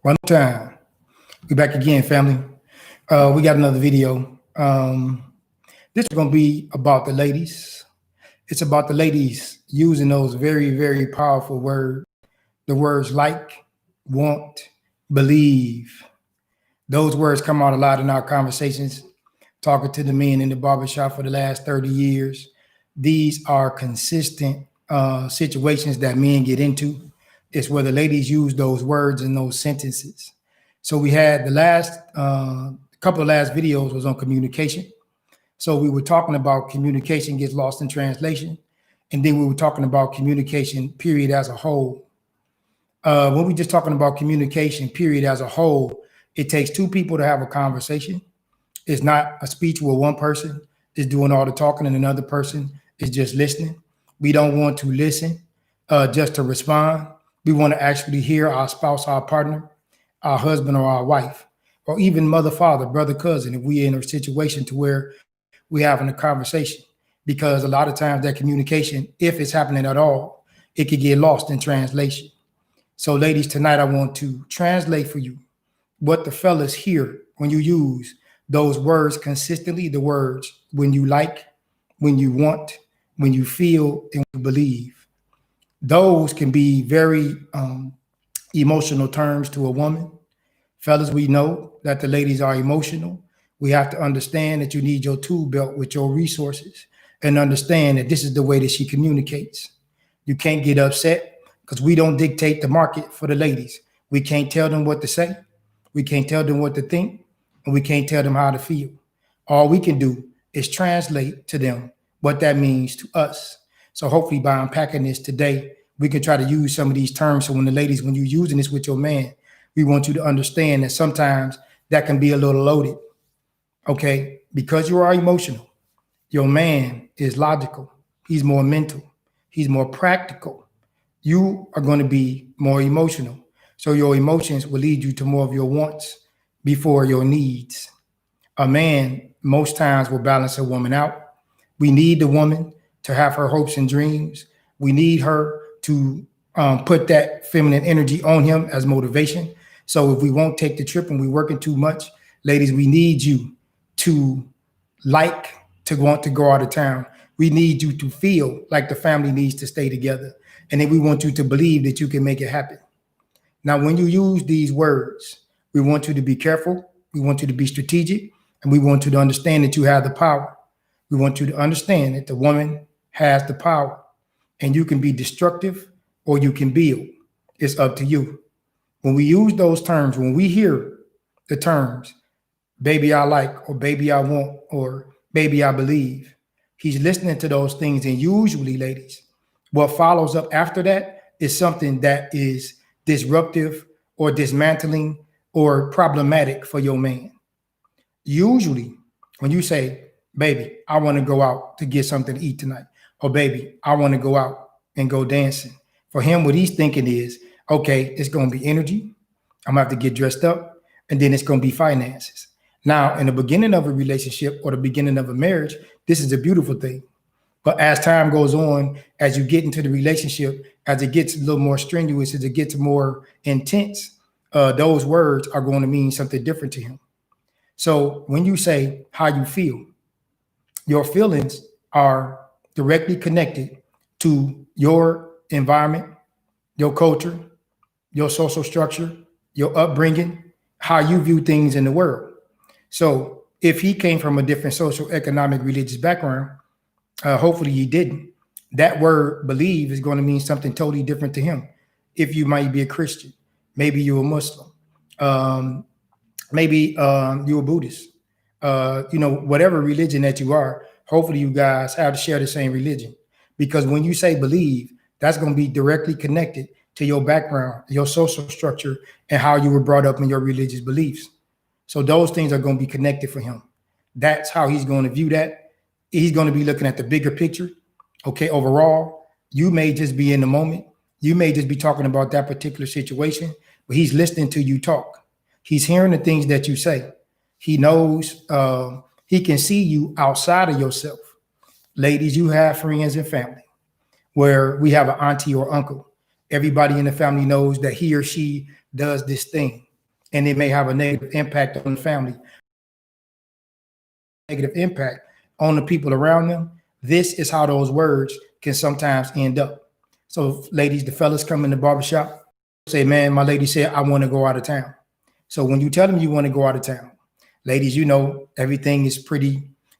One time. We back again, family. We got another video. This is going to be about the ladies. It's about the ladies using those very, very powerful words. The words like, want, believe. Those words come out a lot in our conversations, talking to the men in the barbershop for the last 30 years. These are consistent situations that men get into. It's where the ladies use those words in those sentences. So we had the last couple of last videos was on communication. So we were talking about communication gets lost in translation. And then we were talking about communication, period, as a whole. When we're just talking about communication, period, as a whole, it takes two people to have a conversation. It's not a speech where one person is doing all the talking and another person is just listening. We don't want to listen just to respond. We want to actually hear our spouse, our partner, our husband or our wife, or even mother, father, brother, cousin, if we're in a situation to where we're having a conversation. Because a lot of times that communication, if it's happening at all, it could get lost in translation. So ladies, tonight I want to translate for you what the fellas hear when you use those words consistently, the words when you like, when you want, when you feel, and when you believe. Those can be very emotional terms to a woman. Fellas, we know that the ladies are emotional. We have to understand that you need your tool belt with your resources and understand that this is the way that she communicates. You can't get upset because we don't dictate the market for the ladies. We can't tell them what to say. We can't tell them what to think, and we can't tell them how to feel. All we can do is translate to them what that means to us. So hopefully by unpacking this today, we can try to use some of these terms. So when the ladies, when you're using this with your man, we want you to understand that sometimes that can be a little loaded, okay? Because you are emotional, your man is logical. He's more mental. He's more practical. You are going to be more emotional. So your emotions will lead you to more of your wants before your needs. A man most times will balance a woman out. We need the woman to have her hopes and dreams. We need her to put that feminine energy on him as motivation. So if we won't take the trip and we're working too much, ladies, we need you to want to go out of town. We need you to feel like the family needs to stay together. And then we want you to believe that you can make it happen. Now, when you use these words, we want you to be careful. We want you to be strategic. And we want you to understand that you have the power. We want you to understand that the woman has the power. And you can be destructive or you can build. It's up to you. When we use those terms, when we hear the terms, baby, I like, or baby, I want, or baby, I believe, he's listening to those things. And usually, ladies, what follows up after that is something that is disruptive or dismantling or problematic for your man. Usually, when you say, baby, I want to go out to get something to eat tonight, or baby, I want to go out and go dancing. For him, what he's thinking is, okay, it's going to be energy. I'm going to have to get dressed up, and then it's going to be finances. Now, in the beginning of a relationship or the beginning of a marriage, this is a beautiful thing. But as time goes on, as you get into the relationship, as it gets a little more strenuous, as it gets more intense, those words are going to mean something different to him. So when you say how you feel, your feelings are directly connected to your environment, your culture, your social structure, your upbringing, how you view things in the world. So if he came from a different social, economic, religious background, hopefully he didn't, that word believe is going to mean something totally different to him. If you might be a Christian, maybe you're a Muslim, maybe you're a Buddhist, whatever religion that you are, hopefully you guys have to share the same religion. Because when you say believe, that's going to be directly connected to your background, your social structure, and how you were brought up in your religious beliefs. So those things are going to be connected for him. That's how he's going to view that. He's going to be looking at the bigger picture. Okay, overall, you may just be in the moment. You may just be talking about that particular situation, but he's listening to you talk. He's hearing the things that you say. He knows, he can see you outside of yourself. Ladies, you have friends and family where we have an auntie or uncle. Everybody in the family knows that he or she does this thing. and it may have a negative impact on the family, negative impact on the people around them. This is how those words can sometimes end up. So ladies, the fellas come in the barbershop, say, man, my lady said, I want to go out of town. So when you tell them you want to go out of town, ladies, you know, everything is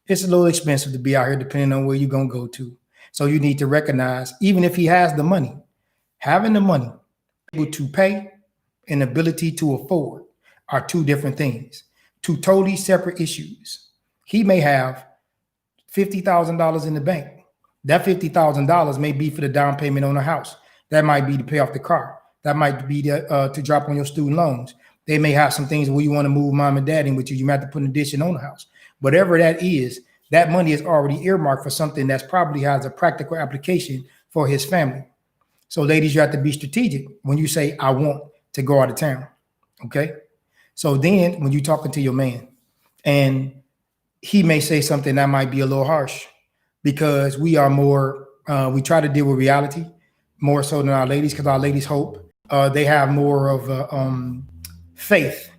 it's a little expensive to be out here depending on where you're going to go to. So you need to recognize, even if he has the money, having the money, able to pay and ability to afford are two different things, two totally separate issues. He may have $50,000 in the bank. That $50,000 may be for the down payment on a house. That might be to pay off the car. That might be to drop on your student loans. They may have some things where you want to move mom and dad in with you. You might have to put an addition on the house. Whatever that is, that money is already earmarked for something that's probably has a practical application for his family. So ladies, you have to be strategic when you say, I want to go out of town. Okay. So then when you're talking to your man and he may say something that might be a little harsh, because we are more, we try to deal with reality more so than our ladies, because our ladies hope. They have more of a faith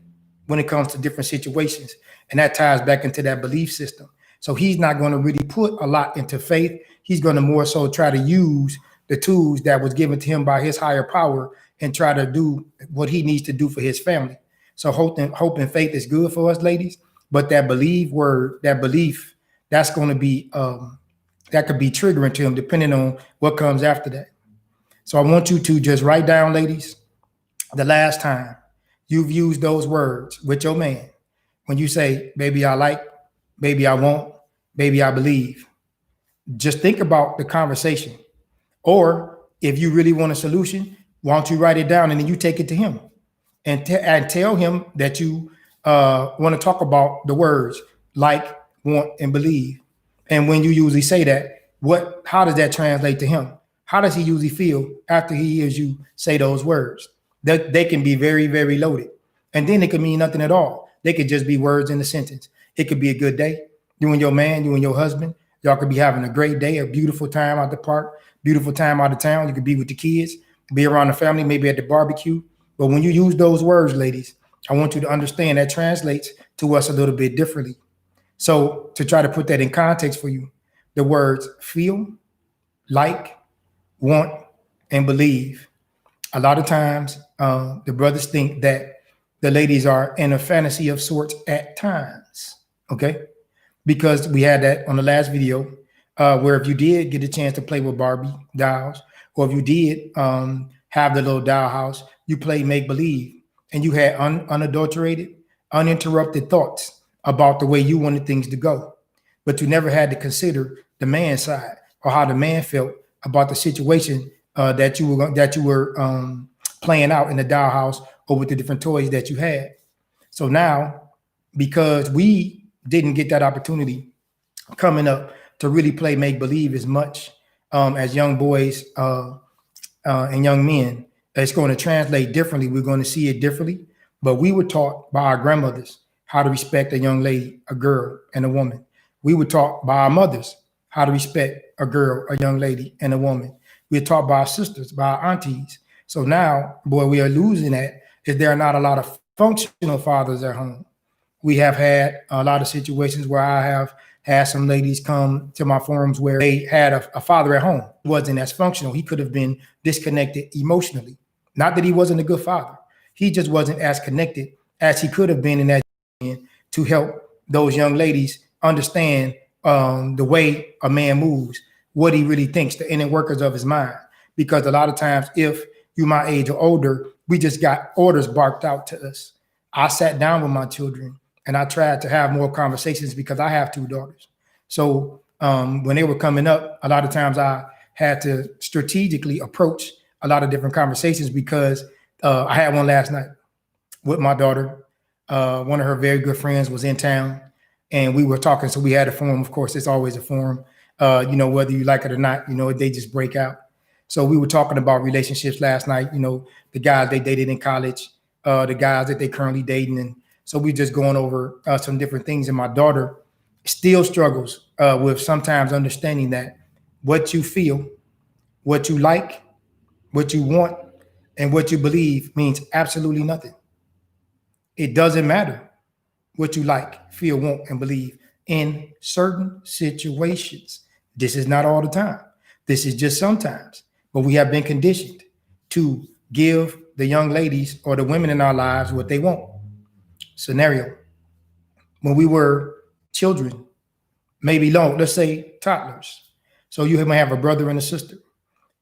when it comes to different situations. And that ties back into that belief system. So he's not going to really put a lot into faith. He's going to more so try to use the tools that was given to him by his higher power and try to do what he needs to do for his family. So hope and faith is good for us ladies, but that belief, that's going to be, that could be triggering to him depending on what comes after that. So I want you to just write down, ladies, the last time you've used those words with your man. When you say, baby, I like, baby, I want, baby, I believe. Just think about the conversation. Or if you really want a solution, why don't you write it down and then you take it to him and tell him that you want to talk about the words like, want, and believe. And when you usually say that, how does that translate to him? How does he usually feel after he hears you say those words? They can be very, very loaded. And then it could mean nothing at all. They could just be words in a sentence. It could be a good day. You and your man, you and your husband, y'all could be having a great day, a beautiful time out the park, beautiful time out of town. You could be with the kids, be around the family, maybe at the barbecue. But when you use those words, ladies, I want you to understand that translates to us a little bit differently. So to try to put that in context for you, the words feel, like, want, and believe. A lot of times, the brothers think that the ladies are in a fantasy of sorts at times, okay? Because we had that on the last video, where if you did get a chance to play with Barbie dolls, or if you did have the little doll house, you play make-believe, and you had unadulterated, uninterrupted thoughts about the way you wanted things to go. But you never had to consider the man's side or how the man felt about the situation that you were playing out in the dollhouse or with the different toys that you had. So now, because we didn't get that opportunity coming up to really play make believe as much as young boys and young men, it's going to translate differently. We're going to see it differently. But we were taught by our grandmothers how to respect a young lady, a girl, and a woman. We were taught by our mothers how to respect a girl, a young lady, and a woman. We were taught by our sisters, by our aunties. So now, boy, we are losing that is there are not a lot of functional fathers at home. We have had a lot of situations where I have had some ladies come to my forums where they had a father at home. He wasn't as functional. He could have been disconnected emotionally. Not that he wasn't a good father. He just wasn't as connected as he could have been in that to help those young ladies understand the way a man moves, what he really thinks, the inner workings of his mind. Because a lot of times, if you my age or older, we just got orders barked out to us. I sat down with my children and I tried to have more conversations because I have two daughters. So when they were coming up, a lot of times I had to strategically approach a lot of different conversations because I had one last night with my daughter. One of her very good friends was in town and we were talking. So we had a forum. Of course, it's always a forum, whether you like it or not, they just break out. So we were talking about relationships last night, the guys they dated in college, the guys that they currently dating. And so we just going over some different things. And my daughter still struggles with sometimes understanding that what you feel, what you like, what you want, and what you believe means absolutely nothing. It doesn't matter what you like, feel, want, and believe in certain situations. This is not all the time. This is just sometimes. But we have been conditioned to give the young ladies or the women in our lives what they want. Scenario: when we were children, maybe long, let's say toddlers. So you might have a brother and a sister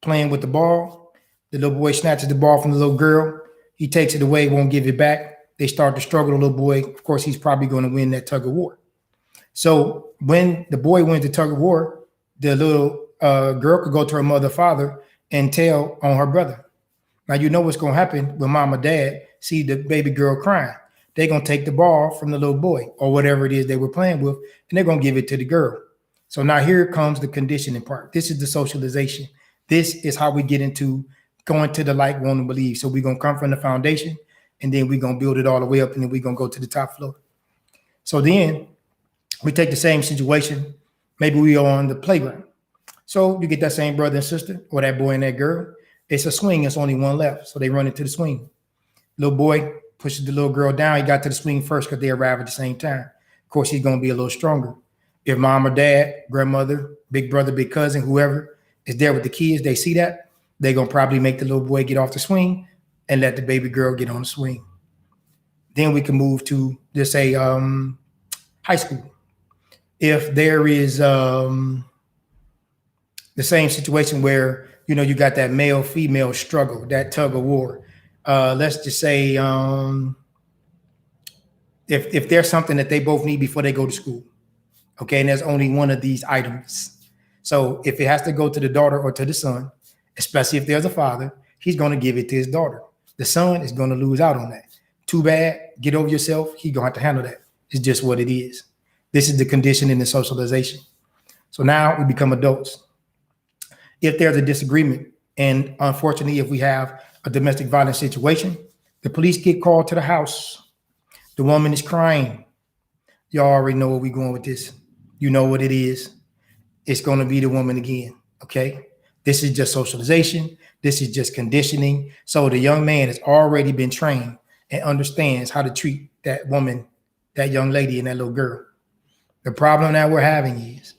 playing with the ball. The little boy snatches the ball from the little girl. He takes it away, won't give it back. They start to struggle. The little boy, of course, he's probably going to win that tug of war. So when the boy wins the tug of war, the little girl could go to her mother, father, and tell on her brother. Now, you know what's going to happen when mom or dad see the baby girl crying. They're going to take the ball from the little boy or whatever it is they were playing with, and they're going to give it to the girl. So now here comes the conditioning part. This is the socialization. This is how we get into going to the like, want, to believe. So we're going to come from the foundation, and then we're going to build it all the way up, and then we're going to go to the top floor. So then we take the same situation. Maybe we are on the playground. So you get that same brother and sister, or that boy and that girl. It's a swing. It's only one left. So they run into the swing. Little boy pushes the little girl down. He got to the swing first because they arrive at the same time. Of course, he's going to be a little stronger. If mom or dad, grandmother, big brother, big cousin, whoever is there with the kids, they see that, they're going to probably make the little boy get off the swing and let the baby girl get on the swing. Then we can move to, just say, high school. If there is the same situation where, you know, you got that male-female struggle, that tug of war. Let's just say if there's something that they both need before they go to school, okay, and there's only one of these items. So if it has to go to the daughter or to the son, especially if there's a father, he's going to give it to his daughter. The son is going to lose out on that. Too bad. Get over yourself. He's going to have to handle that. It's just what it is. This is the conditioning and socialization. So now we become adults. If there's a disagreement, and unfortunately, if we have a domestic violence situation, the police get called to the house. The woman is crying. Y'all already know where we're going with this. You know what it is. It's going to be the woman again, okay? This is just socialization. This is just conditioning. So the young man has already been trained and understands how to treat that woman, that young lady, and that little girl. The problem that we're having is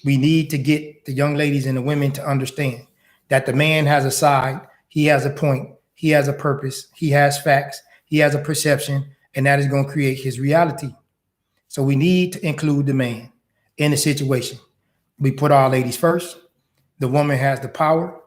we need to get the young ladies and the women to understand that the man has a side, he has a point, he has a purpose, he has facts, he has a perception, and that is going to create his reality. So we need to include the man in the situation. We put our ladies first. The woman has the power.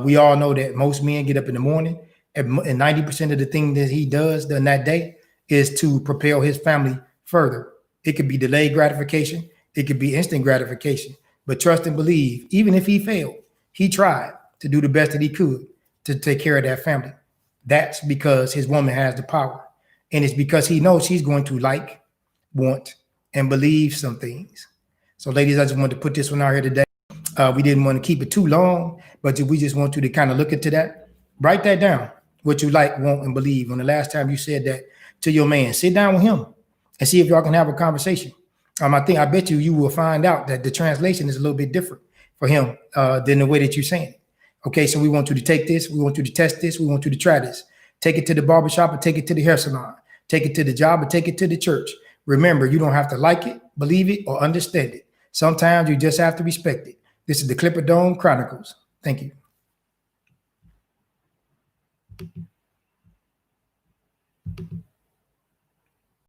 We all know that most men get up in the morning, and 90% of the thing that he does in that day is to propel his family further. It could be delayed gratification. It could be instant gratification. But trust and believe, even if he failed, he tried to do the best that he could to take care of that family. That's because his woman has the power. And it's because he knows he's going to like, want, and believe some things. So ladies, I just wanted to put this one out here today. We didn't want to keep it too long, but we just want you to kind of look into that. Write that down, what you like, want, and believe. When the last time you said that to your man, sit down with him and see if y'all can have a conversation. I bet you will find out that the translation is a little bit different for him than the way that you're saying it. Okay, so we want you to take this. We want you to test this. We want you to try this. Take it to the barbershop or take it to the hair salon. Take it to the job or take it to the church. Remember, you don't have to like it, believe it, or understand it. Sometimes you just have to respect it. This is the Clipper Dome Chronicles. Thank you.